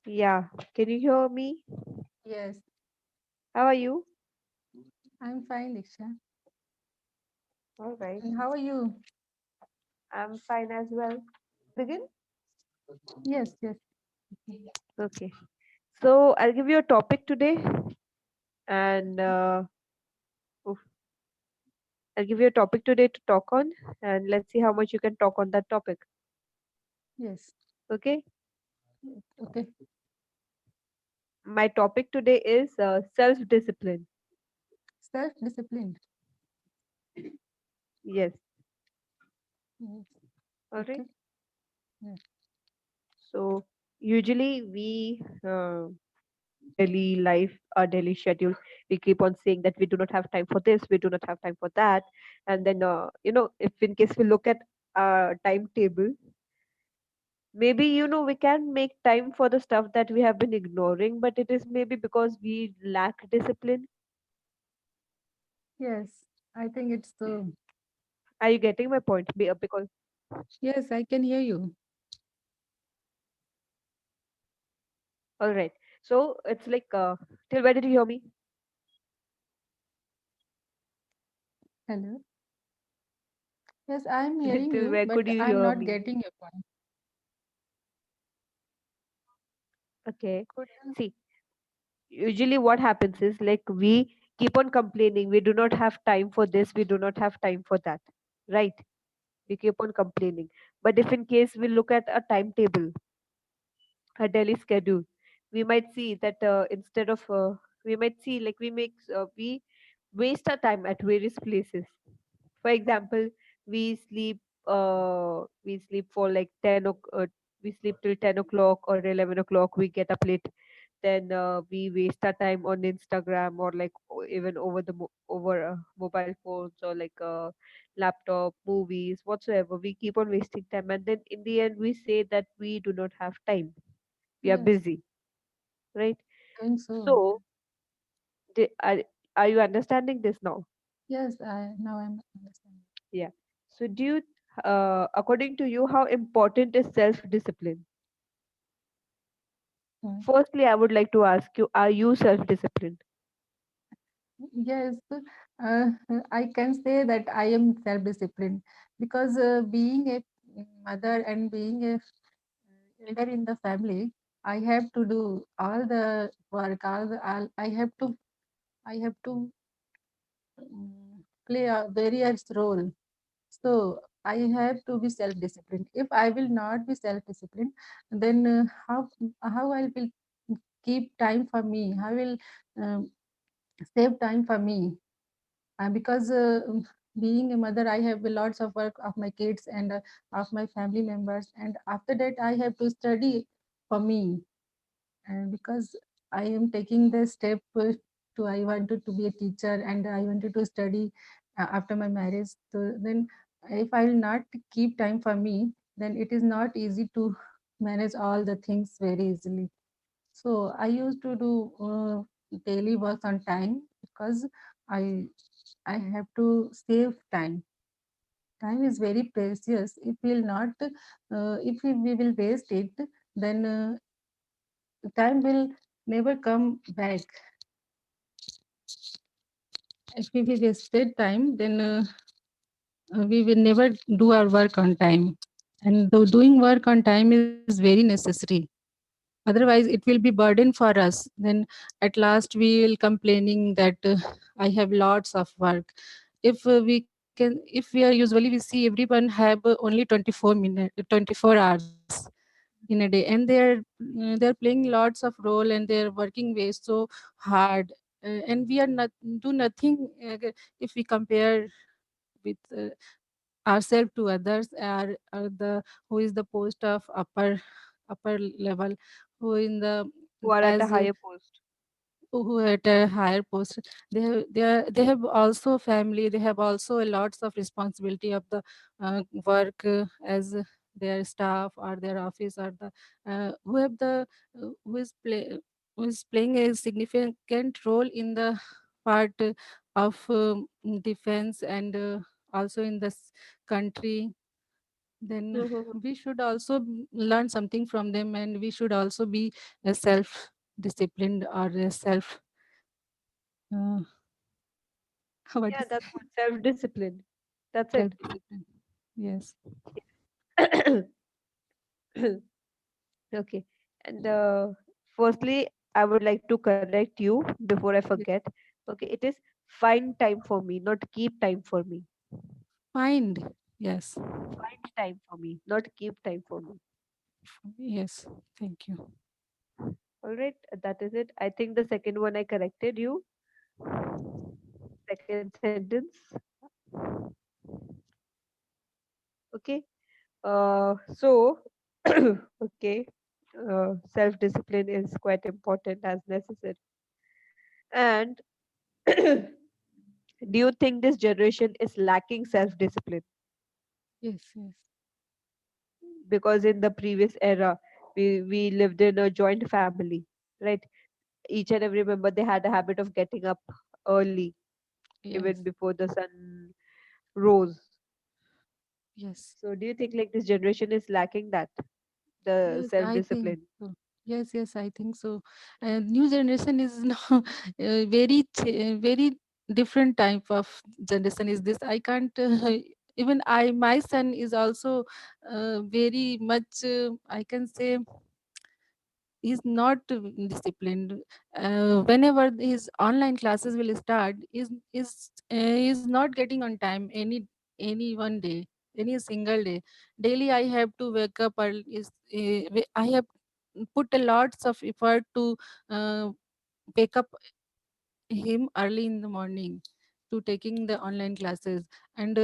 Yeah, can you hear me? Yes, How are you? I'm fine, Diksha. All right, And how are you? I'm fine as well. Begin? Yes, yes. Okay. So I'll give you a topic today, and oof, I'll give you a topic today to talk on, and let's see how much you can talk on that topic. Yes. Okay. Okay. My topic today is self-discipline. Self-disciplined. Yes. Yes. All right. Okay. Yes. So usually we daily life, our daily schedule, we keep on saying that we do not have time for this, we do not have time for that, and then if in case we look at our timetable, maybe we can make time for the stuff that we have been ignoring, but it is maybe because we lack discipline. Yes. I think it's the. Are you getting my point? Because Yes, I can hear you. all right, so it's like till where did you hear me? Hello. Yes, I'm hearing Till you, where but could you I'm hear not me? getting your point. Okay, Could you? see, usually what happens is like we keep on complaining, we do not have time for this, we do not have time for that, right? We keep on complaining, but if in case we look at a timetable, a daily schedule, we might see that instead of we might see like we waste our time at various places. For example, we sleep for like we sleep till 10 o'clock or 11 o'clock, we get up late, then we waste our time on Instagram or like even over over mobile phones or like laptop, movies, whatsoever. We keep on wasting time, and then in the end we say that we do not have time, we are Yes, busy, right? doing so. So the- are you understanding this now? Yes, I now I'm understanding. Yeah. So do you according to you, how important is self discipline? Mm. Firstly, I would like to ask you, are you self disciplined? Yes, uh, I can say that I am self-disciplined because being a mother and being a elder in the family, I have to do all the work, I have to play a various role. So I have to be self-disciplined. If I will not be self-disciplined, then how I will keep time for me? How will um, save time for me? Because being a mother, I have lots of work of my kids and of my family members, and after that I have to study for me. And because I am taking the step to I wanted to be a teacher and I wanted to study after my marriage. So then, if I will not keep time for me, then it is not easy to manage all the things very easily. So I used to do daily work on time because I I have to save time. Time is very precious. If we will not, if we will waste it, then time will never come back. If we will wasted time, then we will never do our work on time. And though doing work on time is very necessary. Otherwise, it will be burden for us. Then at last we will complaining that I have lots of work. If we are usually we see everyone have only 24 hours in a day, and they're playing lots of role and they're working way so hard, and we are not do nothing if we compare with ourselves to others, are the who is the post of upper level, who in the Who are at a as higher post? who at a higher post, they have also family, they have also a lots of responsibility of the work, as their staff or their office, or the who have the who is playing a significant role in the part of defense, and also in this country. then Mhm. we should also learn something from them, and we should also be a self disciplined or a self uh, what Yeah, is that's good. Self-discipline. That's self it. discipline. Yes. Okay. And firstly, I would like to correct you before I Yes. forget. Okay, it is find time for me, not keep time for me. Find. Yes. Find time for me, not keep time for me. Yes. Thank you. All right, that is it. I think the second one I corrected you. Second sentence. Okay. So, okay. Self-discipline is quite important as necessary. And do you think this generation is lacking self-discipline? Yes. Yes. Because in the previous era, we lived in a joint family, right? Each and every member, they had a habit of getting up early, even Yes. before the sun rose. Yes. So do you think like this generation is lacking that, the Yes, self I think discipline? so. Yes, yes, I think so. New generation is now very very different type of generation is this. I can't even I my son is also very much I can say he's not disciplined. Whenever his online classes will start, is not getting on time any one day, any single day. Daily I have to wake up early. I have put a lots of effort to uh, wake up him early in the morning to taking the online classes. And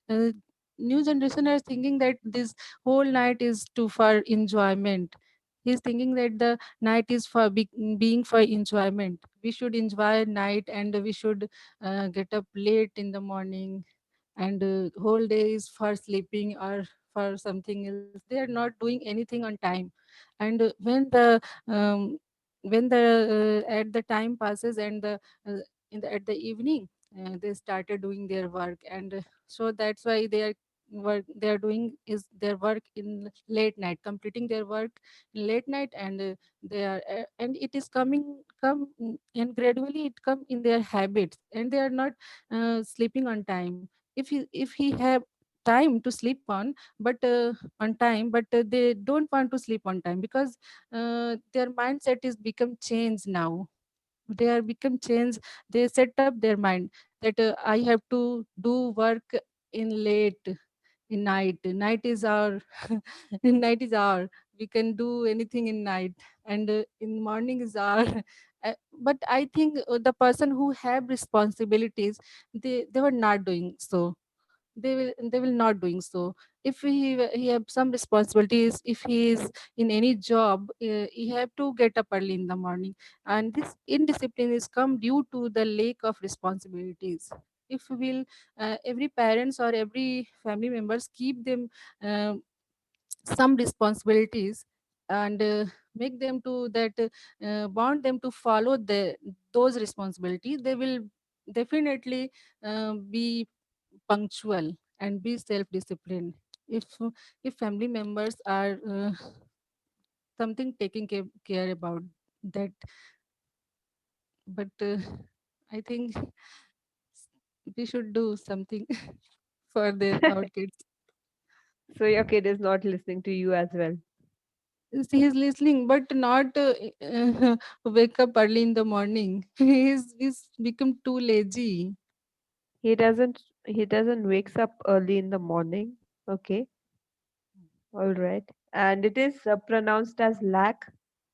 uh, new generation are thinking that this whole night is to for enjoyment. He's thinking that the night is for being for enjoyment. We should enjoy night, and we should get up late in the morning, and whole day is for sleeping or for something else. They are not doing anything on time. And um, when the at the time passes, and uh, at the evening they started doing their work. And so that's why they are doing is their work in late night, completing their work in late night. And they are and it is and gradually it come in their habits, and they are not sleeping on time. If he have time to sleep on time, but they don't want to sleep on time because their mindset is become changed now. They are become changed. They set up their mind that I have to do work in late, in night. Night is our night is our we can do anything in night. And in morning is our but I think the person who have responsibilities, they were not doing so. They will not doing so. If he have some responsibilities, if he is in any job, he have to get up early in the morning. And this indiscipline is come due to the lack of responsibilities. If will every parents or every family members keep them uh, some responsibilities, and make them to that want them to follow those responsibilities, they will definitely be punctual and be self disciplined. If family members are something taking care about that. But I think we should do something for our kids. So your kid is not listening to you as well. He is listening, but not wake up early in the morning. He's become too lazy. He doesn't wakes up early in the morning. Okay, all right. And it is pronounced as lack.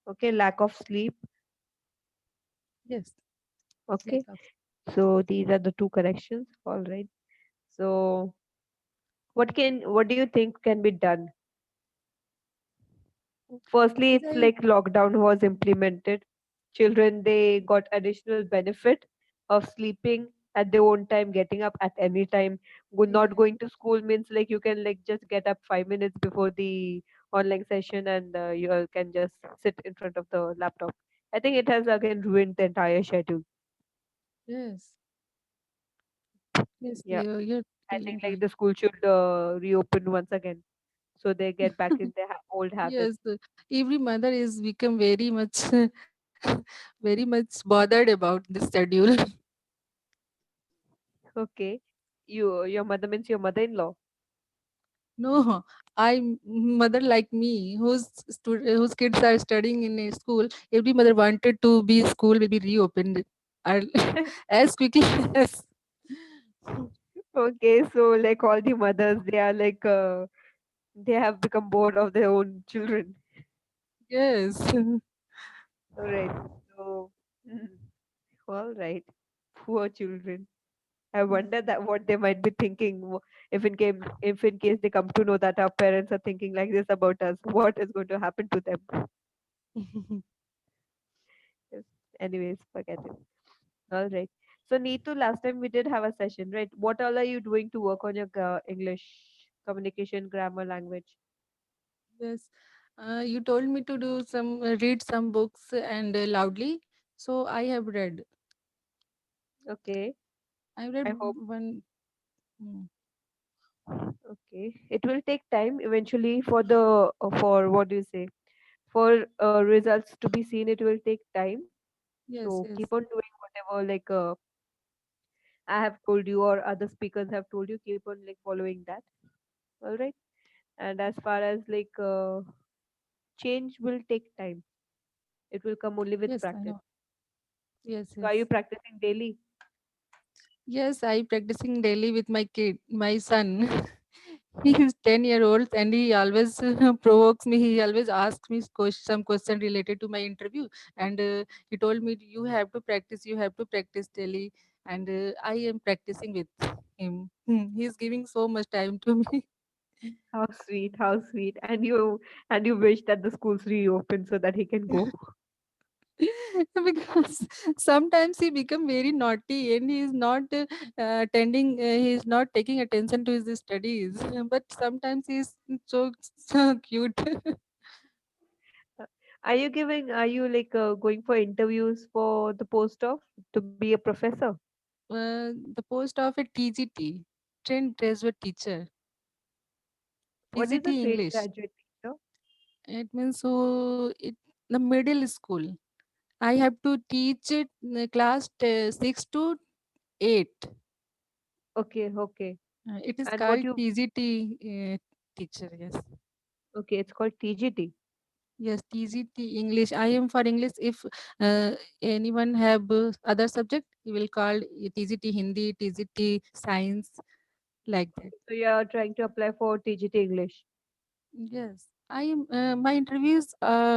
Okay, lack of sleep. Yes, lack Okay, of. so these are the two corrections. All right. So what do you think can be done? Firstly, As it's I like lockdown was implemented. Children, they got additional benefit of sleeping at their own time, getting up at any time. Not Yes, going to school means like you can like just get up 5 minutes before the online session, and you can just sit in front of the laptop. I think it has again ruined the entire schedule. yes, yes. Yeah, You're I think telling like right. the school should reopen once again. so they get back in their old habits. Yes, every mother is become very much very much bothered about this schedule. Okay, your mother means your mother-in-law. No, mother like me, whose kids are studying in a school. Every mother wanted to be school will be reopened as as quickly as. Okay, so like all the mothers, they are like they have become bored of their own children. Yes. All right. So, mm, all right. Poor children. I wonder that what they might be thinking if in case they come to know that our parents are thinking like this about us, what is going to happen to them? Yes. Anyways, forget it. All right. So Neetu, last time we did have a session, right? What all are you doing to work on your English communication, grammar, language? Yes. You told me to do some read some books and loudly. So I have read. Okay. I read I hope. one. mm, Okay. It will take time eventually for the for what do you say? For results to be seen, it will take time. Yes, So yes, keep on doing whatever like I have told you or other speakers have told you. Keep on like following that. All right. And as far as like change will take time. It will come only with yes. I practice. know. Yes, So are you yes. practicing daily? Yes, I practicing daily with my kid, my son. He is 10-year-old and he always provokes me. He always asks me some question related to my interview. And he told me, you have to practice, you have to practice daily. And I am practicing with him. He is giving so much time to me. How sweet, how sweet. And you wish that the schools reopen so that he can go. Because sometimes he become very naughty and he is not he is not taking attention to his studies. But sometimes he is so cute. Uh, are you like going for interviews for the post of to be a professor? The post of a TGT, trained graduate teacher, What is a TGT trained English. graduate teacher? It means the middle school. I have to teach it class 6 to 8. Okay, okay. It is And what called you TGT teacher. Yes. okay, it's called TGT. Yes, TGT English. I am for English. If anyone have other subject, he will call TGT Hindi, TGT Science, like that. So you are trying to apply for TGT English. Yes, I am. My interviews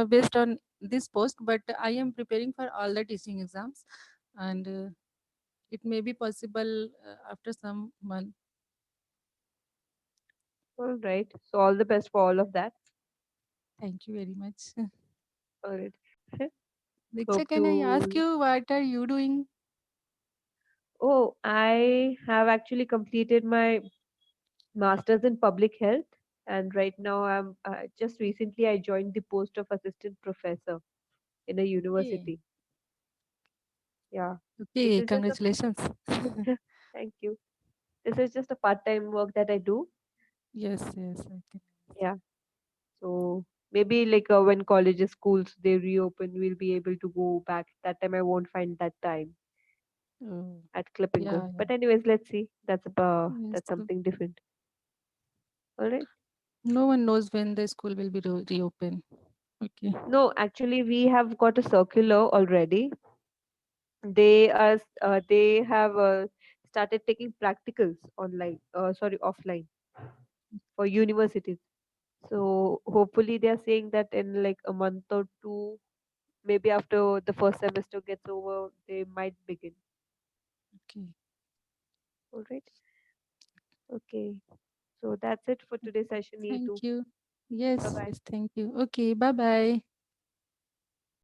based on this post, but I am preparing for all the teaching exams, and it may be possible after some month. All right. So all the best for all of that. Thank you very much. All right. Diksha, Hope can I ask to. you what are you doing? Oh, I have actually completed my master's in public health, and right now I'm just recently I joined the post of assistant professor in a Okay. university. Yeah, this Okay. is just a Congratulations. thank you. This is just a part-time work that I do. Yes. Yes. I can. Yeah, so maybe like when colleges, schools they reopen, we'll be able to go back. That time I won't find that time Oh, at Clip and Go. yeah. Yeah. But anyways, let's see. Yes. That's something different. All right. No one knows when the school will be reopened. Okay. No, actually, we have got a circular already. They have started taking practicals online. Sorry, offline for universities. So hopefully they are saying that in like a month or two, maybe after the first semester gets over, they might begin. Okay. All right. Okay. So that's it for today's session, E2. Thank you. Bye Yes. bye. Yes. Thank you. Okay. Bye bye.